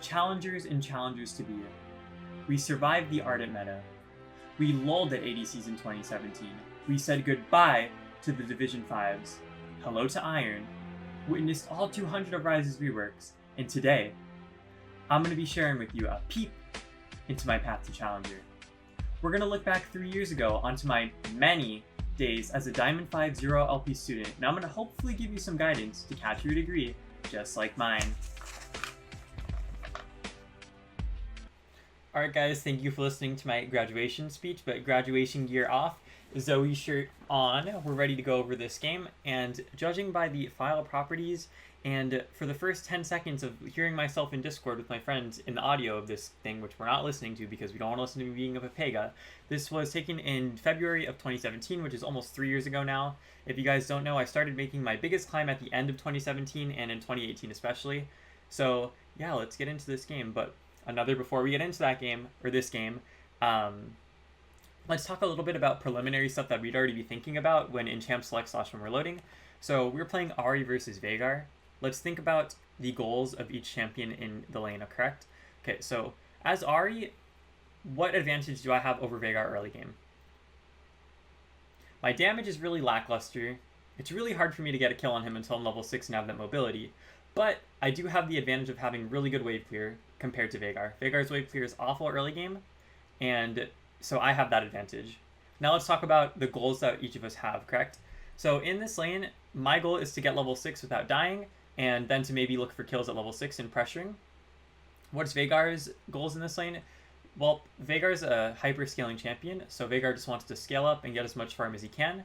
Challengers and challengers to be. We survived the Ardent meta. We lulled at ADCs in 2017. We said goodbye to the Division 5s. Hello to Iron. Witnessed all 200 of Rise's reworks. And today, I'm going to be sharing with you a peep into my path to Challenger. We're going to look back 3 years ago onto my many days as a Diamond 5 0 LP student, and I'm going to hopefully give you some guidance to catch your degree, just like mine. Alright guys, thank you for listening to my graduation speech, but graduation gear off, Zoe shirt on, we're ready to go over this game, and judging by the file properties, and for the first 10 seconds of hearing myself in Discord with my friends in the audio of this thing, which we're not listening to because we don't want to listen to me being a Pega, this was taken in February of 2017, which is almost 3 years ago now. If you guys don't know, I started making my biggest climb at the end of 2017 and in 2018 especially. So yeah, let's get into this game, but before we get into that game, or this game, let's talk a little bit about preliminary stuff that we'd already be thinking about when in Champ Select / when we're loading. So we're playing Ahri versus Veigar. Let's think about the goals of each champion in the lane, correct? Okay, so as Ahri, what advantage do I have over Veigar early game? My damage is really lackluster. It's really hard for me to get a kill on him until I'm level 6 and have that mobility. But I do have the advantage of having really good wave clear compared to Veigar. Veigar's wave clear is awful early game, and so I have that advantage. Now let's talk about the goals that each of us have, correct? So in this lane, my goal is to get level 6 without dying, and then to maybe look for kills at level 6 and pressuring. What's Veigar's goals in this lane? Well, Veigar's a hyper-scaling champion, so Veigar just wants to scale up and get as much farm as he can.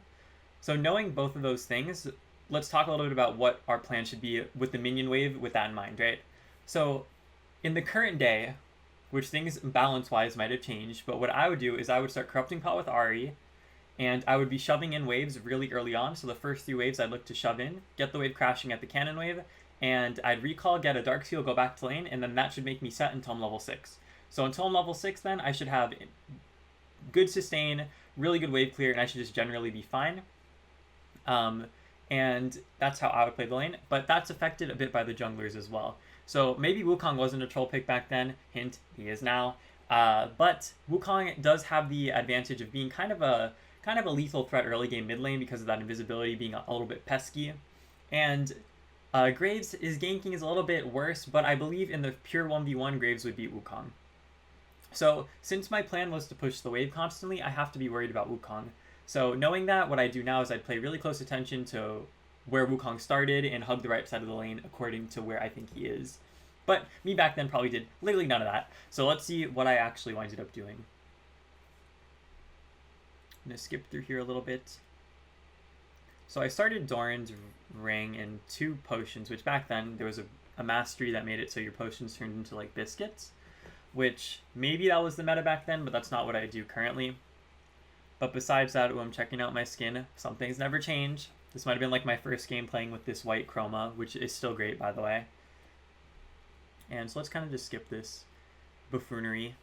So knowing both of those things, let's talk a little bit about what our plan should be with the minion wave with that in mind, right? So in the current day, which things balance-wise might have changed, but what I would do is I would start Corrupting Pot with Ahri, and I would be shoving in waves really early on. So the first 3 waves I'd look to shove in, get the wave crashing at the cannon wave, and I'd recall, get a Dark Seal, go back to lane, and then that should make me set until I'm level 6. So until I'm level 6 then, I should have good sustain, really good wave clear, and I should just generally be fine. And that's how I would play the lane, but that's affected a bit by the junglers as well. So maybe Wukong wasn't a troll pick back then, hint, he is now. But Wukong does have the advantage of being kind of a lethal threat early game mid lane because of that invisibility being a little bit pesky. And Graves, his ganking is a little bit worse, but I believe in the pure 1v1, Graves would beat Wukong. So since my plan was to push the wave constantly, I have to be worried about Wukong. So knowing that, what I do now is I'd pay really close attention to where Wukong started and hug the right side of the lane according to where I think he is. But me back then probably did literally none of that. So let's see what I actually winded up doing. I'm going to skip through here a little bit. So I started Doran's Ring and 2 potions, which back then there was a mastery that made it so your potions turned into like biscuits, which maybe that was the meta back then, but that's not what I do currently. But besides that, I'm checking out my skin. Some things never change. This might have been like my first game playing with this white chroma, which is still great, by the way. And so let's kind of just skip this buffoonery.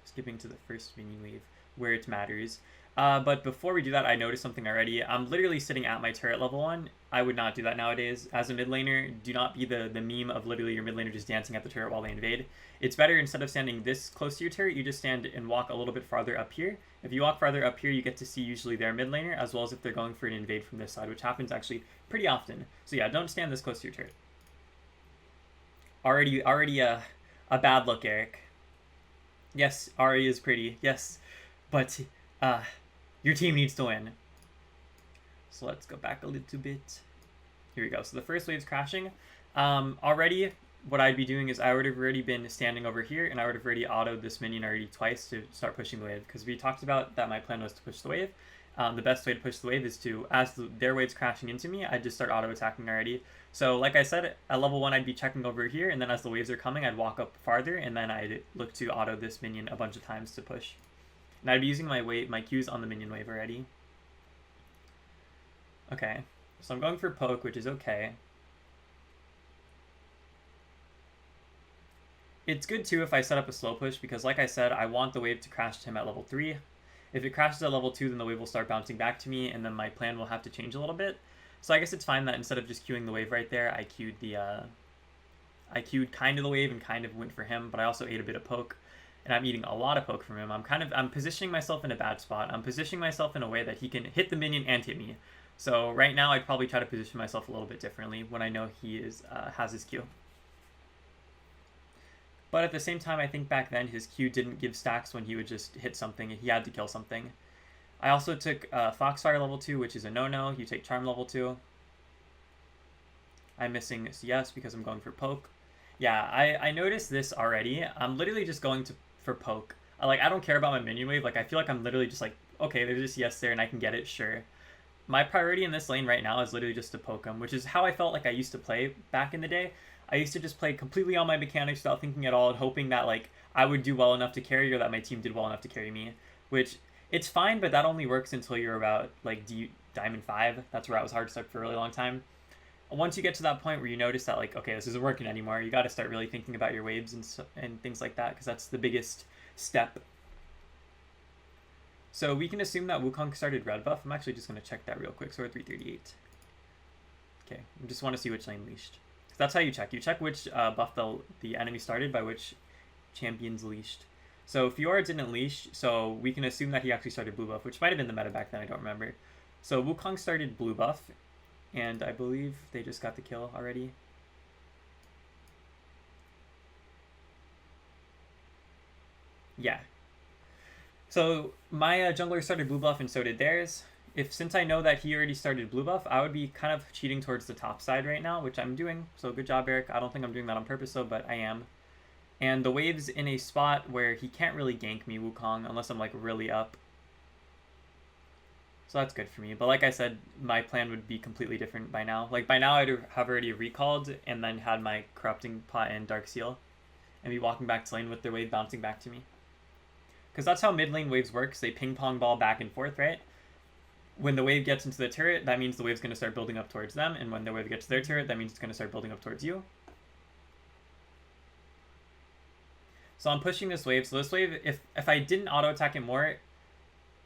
Skipping to the first minion wave where it matters. But before we do that, I noticed something already. I'm literally sitting at my turret level 1. I would not do that nowadays. As a mid laner, do not be the meme of literally your mid laner just dancing at the turret while they invade. It's better, instead of standing this close to your turret, you just stand and walk a little bit farther up here. If you walk farther up here, you get to see usually their mid laner, as well as if they're going for an invade from this side, which happens actually pretty often. So yeah, don't stand this close to your turret. Already a bad look, Eric. Yes, Ahri is pretty, yes, but your team needs to win. So let's go back a little bit. Here we go. So the first wave's crashing. Already, what I'd be doing is I would have already been standing over here, and I would have already autoed this minion already twice to start pushing the wave, because we talked about that my plan was to push the wave. The best way to push the wave is to, as their wave's crashing into me, I'd just start auto-attacking already. So like I said, at level 1 I'd be checking over here, and then as the waves are coming, I'd walk up farther, and then I'd look to auto this minion a bunch of times to push. And I'd be using my Qs on the minion wave already. Okay, so I'm going for poke, which is okay. It's good too if I set up a slow push, because like I said, I want the wave to crash to him at level 3. If it crashes at level 2, then the wave will start bouncing back to me, and then my plan will have to change a little bit. So I guess it's fine that instead of just queuing the wave right there, I queued the I queued kind of the wave and kind of went for him, but I also ate a bit of poke, and I'm eating a lot of poke from him. I'm positioning myself in a bad spot. I'm positioning myself in a way that he can hit the minion and hit me. So right now I'd probably try to position myself a little bit differently when I know he has his Q. But at the same time, I think back then his Q didn't give stacks when he would just hit something. He had to kill something. I also took Foxfire level 2, which is a no-no. You take Charm level 2. I'm missing CS because I'm going for poke. Yeah, I noticed this already. I'm literally just going for poke. I don't care about my minion wave. I feel like I'm literally just like, okay, there's a CS there and I can get it, sure. My priority in this lane right now is literally just to poke him, which is how I felt like I used to play back in the day. I used to just play completely on my mechanics without thinking at all and hoping that I would do well enough to carry or that my team did well enough to carry me, which it's fine, but that only works until you're about Diamond 5. That's where I was hard stuck for a really long time. Once you get to that point where you notice that okay, this isn't working anymore, you got to start really thinking about your waves and things like that, because that's the biggest step. So we can assume that Wukong started red buff. I'm actually just going to check that real quick. So we're 338. Okay, I just want to see which lane leashed. That's how you check. You check which buff the enemy started by which champion's leashed. So Fiora didn't leash, so we can assume that he actually started blue buff, which might have been the meta back then, I don't remember. So Wukong started blue buff, and I believe they just got the kill already. Yeah. So my jungler started blue buff and so did theirs. Since I know that he already started blue buff, I would be kind of cheating towards the top side right now, which I'm doing. So good job, Eric. I don't think I'm doing that on purpose though, but I am. And the wave's in a spot where he can't really gank me, Wukong, unless I'm really up. So that's good for me. But like I said, my plan would be completely different by now. By now I'd have already recalled and then had my Corrupting Pot and Dark Seal and be walking back to lane with their wave bouncing back to me. Because that's how mid lane waves work. They ping pong ball back and forth, right? When the wave gets into the turret, that means the wave's going to start building up towards them. And when the wave gets to their turret, that means it's going to start building up towards you. So I'm pushing this wave. So this wave, if I didn't auto-attack it more,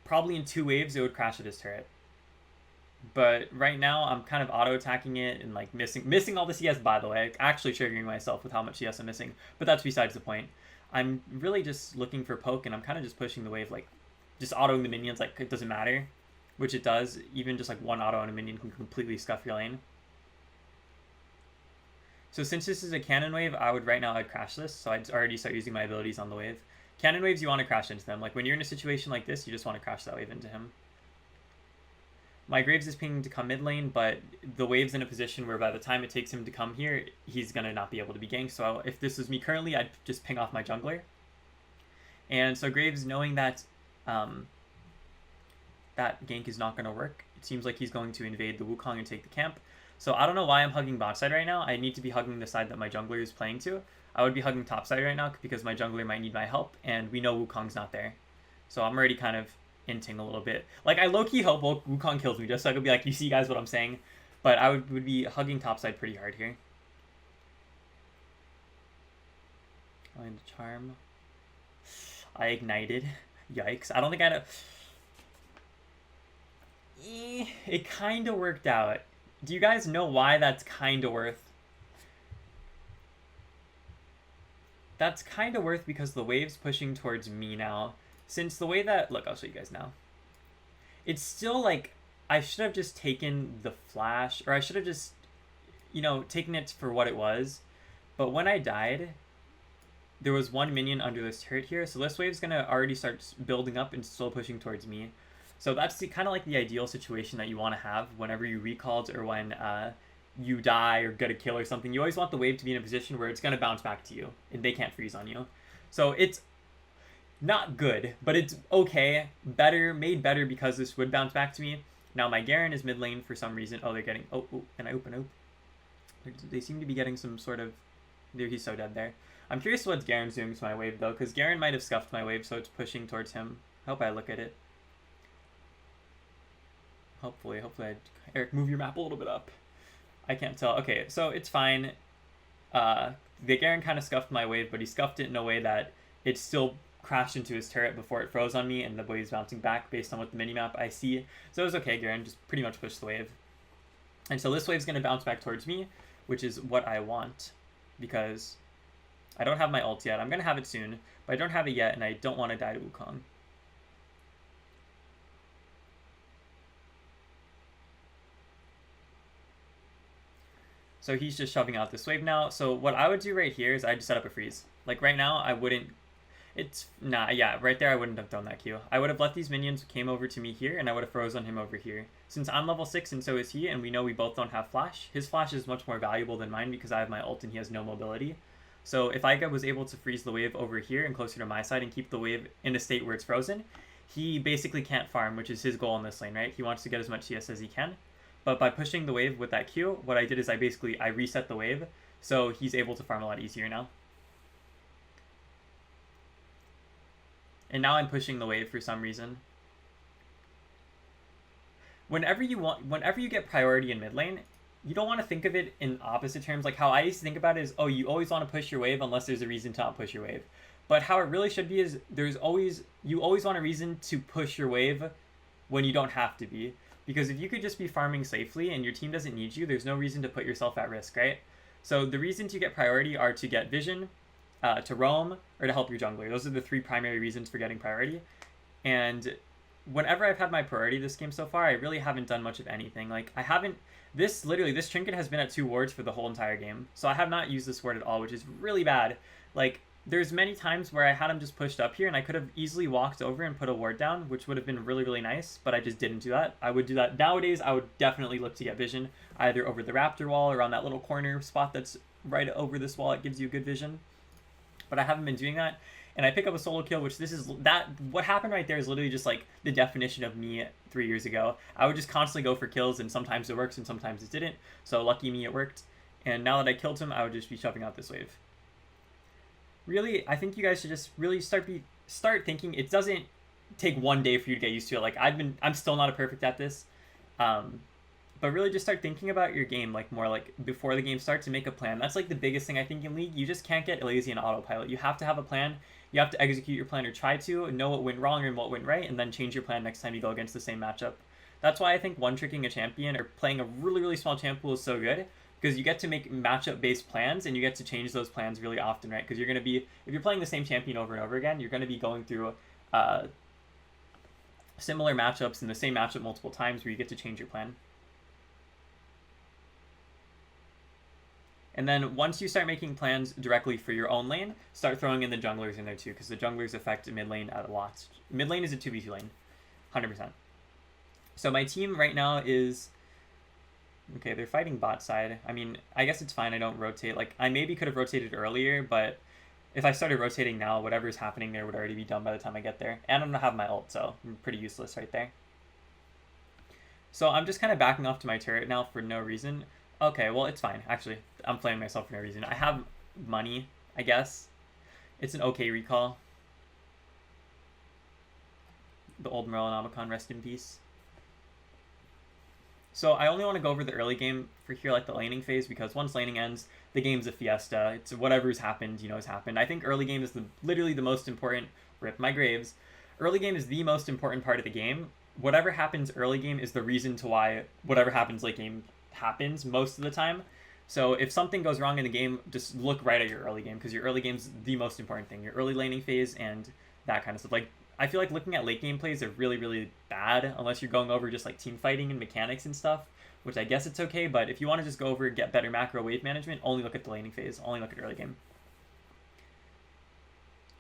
probably in 2 waves, it would crash at his turret. But right now, I'm kind of auto-attacking it and missing all the CS, by the way. Actually triggering myself with how much CS I'm missing. But that's besides the point. I'm really just looking for poke, and I'm kind of just pushing the wave, just autoing the minions, it doesn't matter. Which it does. Even just one auto on a minion can completely scuff your lane. So since this is a cannon wave, I'd crash this. So I'd already start using my abilities on the wave. Cannon waves, you want to crash into them. When you're in a situation like this, you just want to crash that wave into him. My Graves is pinging to come mid lane, but the wave's in a position where by the time it takes him to come here, he's going to not be able to be ganked. So if this was me currently, I'd just ping off my jungler. And so Graves, knowing that that gank is not going to work, it seems like he's going to invade the Wukong and take the camp. So I don't know why I'm hugging bot side right now. I need to be hugging the side that my jungler is playing to. I would be hugging top side right now because my jungler might need my help, and we know Wukong's not there. So I'm already kind of inting a little bit. I low-key hope Wukong kills me just so I could be you see guys what I'm saying? But I would be hugging top side pretty hard here. Find the charm. I ignited. Yikes. I don't think I had it kind of worked out. Do you guys know why that's kind of worth? That's kind of worth because the wave's pushing towards me now. Since the way that... Look, I'll show you guys now. It's still I should have just taken the flash, or I should have just, taken it for what it was. But when I died, there was 1 minion under this turret here, so this wave's going to already start building up and still pushing towards me. So that's kind of the ideal situation that you want to have whenever you recalled or when you die or get a kill or something. You always want the wave to be in a position where it's going to bounce back to you and they can't freeze on you. So it's not good, but it's okay. Made better because this would bounce back to me. Now my Garen is mid lane for some reason. Oh, they're getting... Oh, and I open. They seem to be getting some sort of... He's so dead there. I'm curious what Garen's doing to my wave though, because Garen might have scuffed my wave, so it's pushing towards him. I hope I look at it. Hopefully Eric, move your map a little bit up. I can't tell. Okay, so it's fine. The Garen kind of scuffed my wave, but he scuffed it in a way that it still crashed into his turret before it froze on me, and the wave's bouncing back based on what the minimap I see. So it was okay, Garen just pretty much pushed the wave. And so this wave's going to bounce back towards me, which is what I want. because I don't have my ult yet. I'm going to have it soon, but I don't have it yet, and I don't want to die to Wukong. So he's just shoving out this wave now. So what I would do right here is I'd set up a freeze. Like right now, I wouldn't... It's... Nah, yeah, right there I wouldn't have done that Q. I would have let these minions came over to me here, and I would have frozen him over here. Since I'm level 6 and so is he, and we know we both don't have flash, his flash is much more valuable than mine because I have my ult and he has no mobility. So if I was able to freeze the wave over here and closer to my side and keep the wave in a state where it's frozen, he basically can't farm, which is his goal in this lane, right? He wants to get as much CS as he can. But by pushing the wave with that Q, what I did is I reset the wave, so he's able to farm a lot easier now. And now I'm pushing the wave for some reason. Whenever you get priority in mid lane, you don't want to think of it in opposite terms. Like how I used to think about it is, oh, you always want to push your wave unless there's a reason to not push your wave. But how it really should be is you always want a reason to push your wave when you don't have to be. Because if you could just be farming safely and your team doesn't need you, there's no reason to put yourself at risk, right? So the reasons you get priority are to get vision, to roam, or to help your jungler. Those are the 3 primary reasons for getting priority. And whenever I've had my priority this game so far, I really haven't done much of anything. Like, I haven't... This trinket has been at 2 wards for the whole entire game. So I have not used this ward at all, which is really bad. Like, there's many times where I had him just pushed up here, and I could have easily walked over and put a ward down, which would have been really, really nice, but I just didn't do that. I would do that. Nowadays, I would definitely look to get vision, either over the raptor wall or on that little corner spot that's right over this wall. It gives you good vision. But I haven't been doing that. And I pick up a solo kill, which what happened right there is literally just like the definition of me 3 years ago. I would just constantly go for kills, and sometimes it works and sometimes it didn't. So lucky me, it worked. And now that I killed him, I would just be shoving out this wave. Really, I think you guys should just really start thinking. It doesn't take 1 day for you to get used to it. Like I'm still not a perfect at this, but really just start thinking about your game like more like before the game starts and make a plan. That's like the biggest thing I think in League. You just can't get lazy and autopilot. You have to have a plan. You have to execute your plan or try to know what went wrong and what went right, and then change your plan next time you go against the same matchup. That's why I think one-tricking a champion or playing a really, really small champ pool is so good. Because you get to make matchup-based plans, and you get to change those plans really often, right? Because you're going to be, if you're playing the same champion over and over again, you're going to be going through similar matchups in the same matchup multiple times where you get to change your plan. And then once you start making plans directly for your own lane, start throwing in the junglers in there too, because the junglers affect mid lane a lot. Mid lane is a 2v2 lane, 100%. So my team right now is... Okay, they're fighting bot side. I mean, I guess it's fine I don't rotate. Like, I maybe could have rotated earlier, but if I started rotating now, whatever's happening there would already be done by the time I get there. And I'm going to have my ult, so I'm pretty useless right there. So I'm just kind of backing off to my turret now for no reason. Okay, well, it's fine. Actually, I'm playing myself for no reason. I have money, I guess. It's an okay recall. The old Merlinomicon, rest in peace. So I only want to go over the early game for here, like the laning phase, because once laning ends, the game's a fiesta. It's whatever's happened, has happened. I think early game is literally the most important. Rip my graves. Early game is the most important part of the game. Whatever happens early game is the reason to why whatever happens late game happens most of the time. So if something goes wrong in the game, just look right at your early game, because your early game's the most important thing. Your early laning phase and that kind of stuff. Like, I feel like looking at late game plays are really, really bad unless you're going over just like team fighting and mechanics and stuff, which I guess it's okay. But if you want to just go over and get better macro wave management, only look at the laning phase, only look at early game.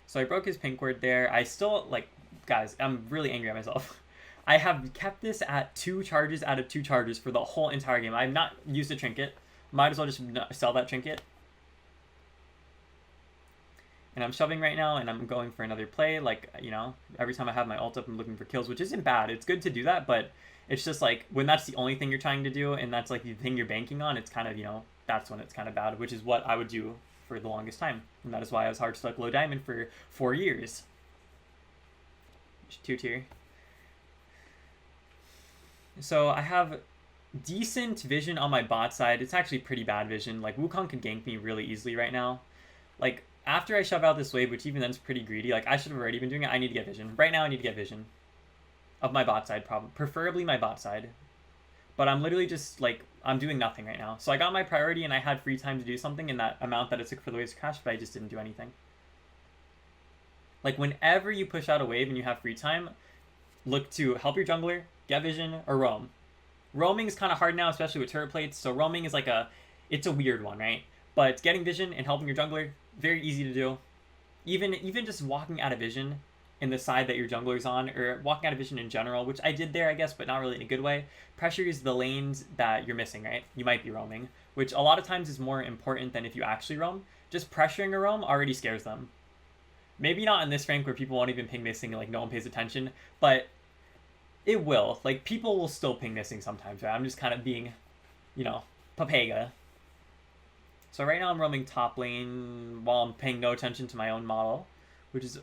So I broke his pink ward there. I still, like, guys, I'm really angry at myself. I have kept this at 2 charges out of 2 charges for the whole entire game. I've not used a trinket. Might as well just sell that trinket. And I'm shoving right now, and I'm going for another play. Like, every time I have my ult up, I'm looking for kills, which isn't bad. It's good to do that, but it's just like, when that's the only thing you're trying to do, and that's like the thing you're banking on, it's kind of, that's when it's kind of bad, which is what I would do for the longest time. And that is why I was hard stuck low diamond for 4 years. 2 tier. So I have decent vision on my bot side. It's actually pretty bad vision. Like, Wukong can gank me really easily right now. Like, after I shove out this wave, which even then's pretty greedy, like, I should have already been doing it, I need to get vision. Right now, I need to get vision of my bot side, preferably my bot side. but I'm literally just like, I'm doing nothing right now. So I got my priority and I had free time to do something in that amount that it took for the waves to crash, but I just didn't do anything. Like whenever you push out a wave and you have free time, look to help your jungler, get vision, or roam. Roaming is kind of hard now, especially with turret plates. So roaming is like it's a weird one, right? But getting vision and helping your jungler, very easy to do. Even just walking out of vision in the side that your jungler's on, or walking out of vision in general, which I did there, I guess, but not really in a good way, pressures the lanes that you're missing, right? You might be roaming, which a lot of times is more important than if you actually roam. Just pressuring a roam already scares them. Maybe not in this rank where people won't even ping missing and like no one pays attention, but it will. Like people will still ping missing sometimes, right? I'm just kind of being, Papega. So right now I'm roaming top lane while I'm paying no attention to my own model, which is,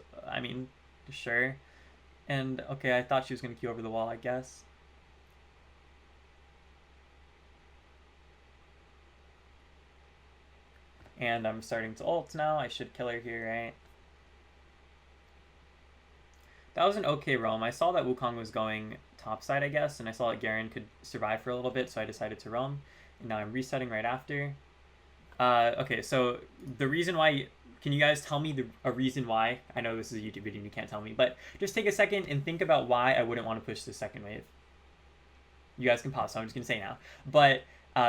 sure. And okay, I thought she was going to queue over the wall, I guess. And I'm starting to ult now. I should kill her here, right? That was an okay roam. I saw that Wukong was going topside, I guess, and I saw that Garen could survive for a little bit, so I decided to roam. And now I'm resetting right after. Okay, so the reason why... Can you guys tell me a reason why? I know this is a YouTube video and you can't tell me, but just take a second and think about why I wouldn't want to push the second wave. You guys can pause, so I'm just going to say now. But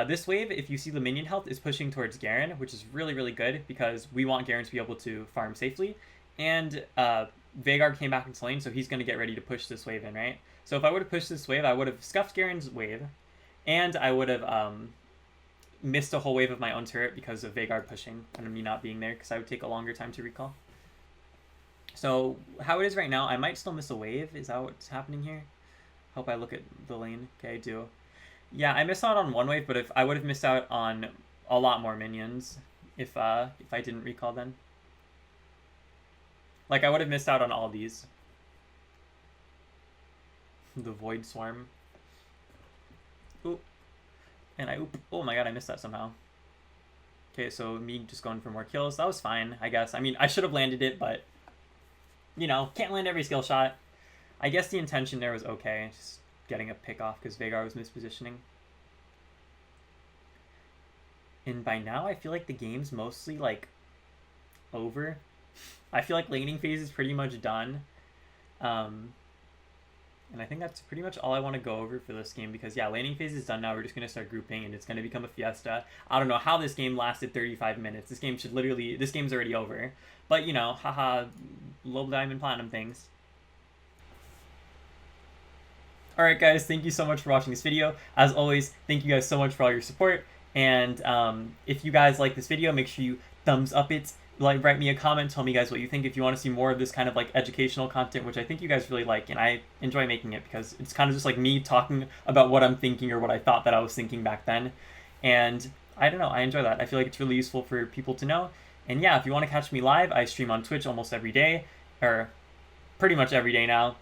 this wave, if you see the minion health, is pushing towards Garen, which is really, really good because we want Garen to be able to farm safely. And Veigar came back into lane, so he's going to get ready to push this wave in, right? So if I would have pushed this wave, I would have scuffed Garen's wave, and I would have missed a whole wave of my own turret because of Veigar pushing and me not being there, because I would take a longer time to recall. So how it is right now, I might still miss a wave. Is that what's happening here? Hope I look at the lane. Okay, I do. Yeah, I missed out on one wave, but if I would have missed out on a lot more minions if I didn't recall then. Like, I would have missed out on all these. The Void Swarm. Oop. And oh my god, I missed that somehow. Okay, so me just going for more kills. That was fine, I guess. I mean, I should have landed it, but, can't land every skill shot. I guess the intention there was okay. Just getting a pick off because Veigar was mispositioning. And by now, I feel like the game's mostly, like, over. I feel like laning phase is pretty much done. And I think that's pretty much all I want to go over for this game because, yeah, laning phase is done now. We're just going to start grouping, and it's going to become a fiesta. I don't know how this game lasted 35 minutes. This game's already over. But, haha, low diamond platinum things. Alright, guys, thank you so much for watching this video. As always, thank you guys so much for all your support. And if you guys like this video, make sure you thumbs up it. Write me a comment, tell me guys what you think. If you want to see more of this kind of like educational content, which I think you guys really like, and I enjoy making it because it's kind of just like me talking about what I'm thinking or what I thought that I was thinking back then. And I don't know, I enjoy that. I feel like it's really useful for people to know. And yeah, if you want to catch me live, I stream on Twitch almost every day, or pretty much every day now.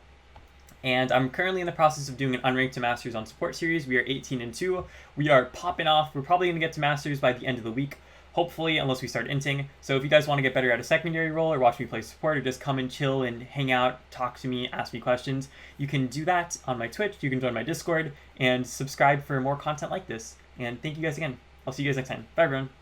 And I'm currently in the process of doing an Unranked to Masters on Support series. We are 18-2. We are popping off. We're probably going to get to Masters by the end of the week. Hopefully, unless we start inting. So if you guys want to get better at a secondary role or watch me play support or just come and chill and hang out, talk to me, ask me questions, you can do that on my Twitch. You can join my Discord and subscribe for more content like this. And thank you guys again. I'll see you guys next time. Bye, everyone.